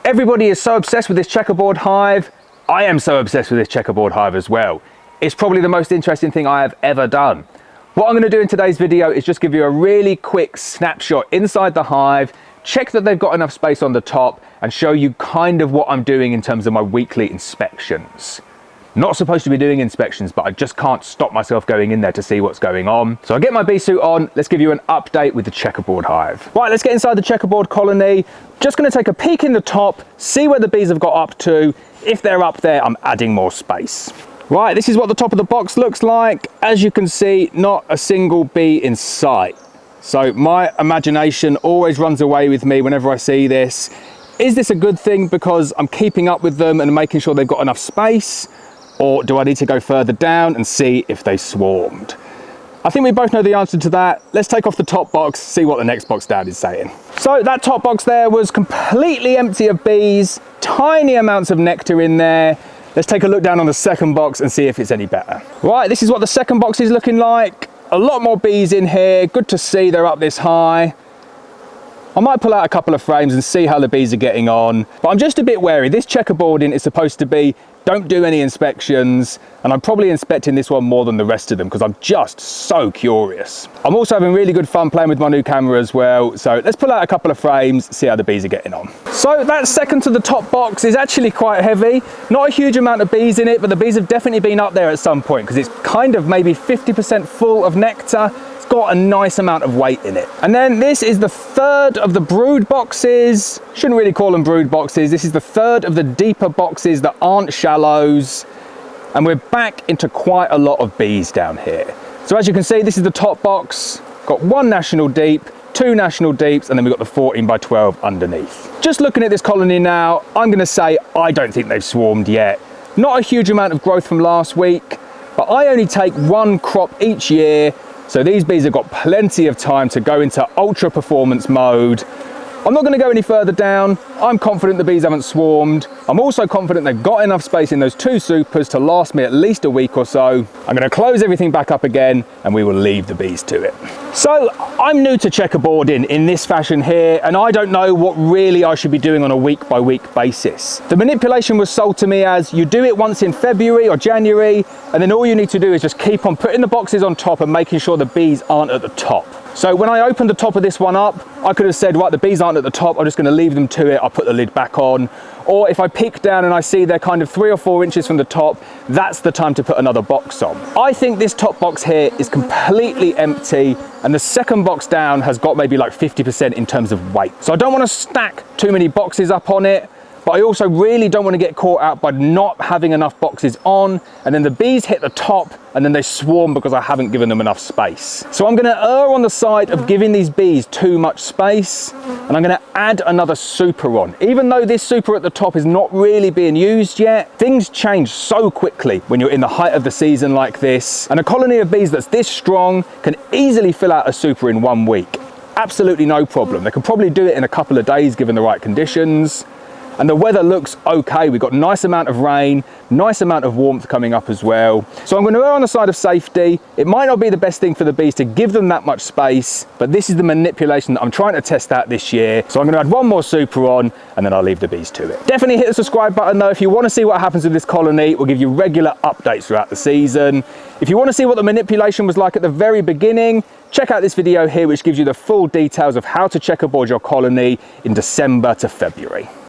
Everybody is so obsessed with this checkerboard hive. I am so obsessed with this checkerboard hive as well. It's probably the most interesting thing I have ever done. What I'm going to do in today's video is just give you a really quick snapshot inside the hive, check that they've got enough space on the top, and show you kind of what I'm doing in terms of my weekly inspections. Not supposed to be doing inspections, but I just can't stop myself going in there to see what's going on. So I get my bee suit on, let's give you an update with the checkerboard hive. Right, let's get inside the checkerboard colony. Just gonna take a peek in the top, see where the bees have got up to. If they're up there, I'm adding more space. Right, this is what the top of the box looks like. As you can see, not a single bee in sight. So my imagination always runs away with me whenever I see this. Is this a good thing because I'm keeping up with them and making sure they've got enough space? Or do I need to go further down and see if they swarmed? I think we both know the answer to that. Let's take off the top box, see what the next box down is saying. So that top box there was completely empty of bees, tiny amounts of nectar in there. Let's take a look down on the second box and see if it's any better. Right, this is what the second box is looking like. A lot more bees in here. Good to see they're up this high. I might pull out a couple of frames and see how the bees are getting on, but I'm just a bit wary. This checkerboarding is supposed to be don't do any inspections, and I'm probably inspecting this one more than the rest of them because I'm just so curious. I'm also having really good fun playing with my new camera as well, so let's pull out a couple of frames, see how the bees are getting on. So that second to the top box is actually quite heavy. Not a huge amount of bees in it, but the bees have definitely been up there at some point because it's kind of maybe 50% full of nectar. Got a nice amount of weight in it. And then this is the third of the brood boxes. Shouldn't really call them brood boxes. This is the third of the deeper boxes that aren't shallows. And we're back into quite a lot of bees down here. So as you can see, this is the top box. Got one national deep, two national deeps, and then we've got the 14 by 12 underneath. Just looking at this colony now, I'm gonna say I don't think they've swarmed yet. Not a huge amount of growth from last week, but I only take one crop each year. So these bees have got plenty of time to go into ultra performance mode. I'm not going to go any further down. I'm confident the bees haven't swarmed. I'm also confident they've got enough space in those two supers to last me at least a week or so. I'm going to close everything back up again and we will leave the bees to it. So I'm new to checkerboarding in this fashion here, and I don't know what really I should be doing on a week by week basis. The manipulation was sold to me as you do it once in February or January, and then all you need to do is just keep on putting the boxes on top and making sure the bees aren't at the top. So when I opened the top of this one up, I could have said, right, the bees aren't at the top, I'm just going to leave them to it, I'll put the lid back on. Or if I peek down and I see they're kind of 3 or 4 inches from the top, that's the time to put another box on. I think this top box here is completely empty, and the second box down has got maybe like 50% in terms of weight. So I don't want to stack too many boxes up on it, but I also really don't want to get caught out by not having enough boxes on, and then the bees hit the top and then they swarm because I haven't given them enough space. So I'm going to err on the side of giving these bees too much space, and I'm going to add another super on. Even though this super at the top is not really being used yet, things change so quickly when you're in the height of the season like this, and a colony of bees that's this strong can easily fill out a super in 1 week. Absolutely no problem. They can probably do it in a couple of days given the right conditions. And the weather looks okay. We've got a nice amount of rain, nice amount of warmth coming up as well. So I'm going to err on the side of safety. It might not be the best thing for the bees to give them that much space, but this is the manipulation that I'm trying to test out this year. So I'm going to add one more super on, and then I'll leave the bees to it. Definitely hit the subscribe button though if you want to see what happens with this colony. We'll give you regular updates throughout the season. If you want to see what the manipulation was like at the very beginning, check out this video here, which gives you the full details of how to checkerboard your colony in December to February.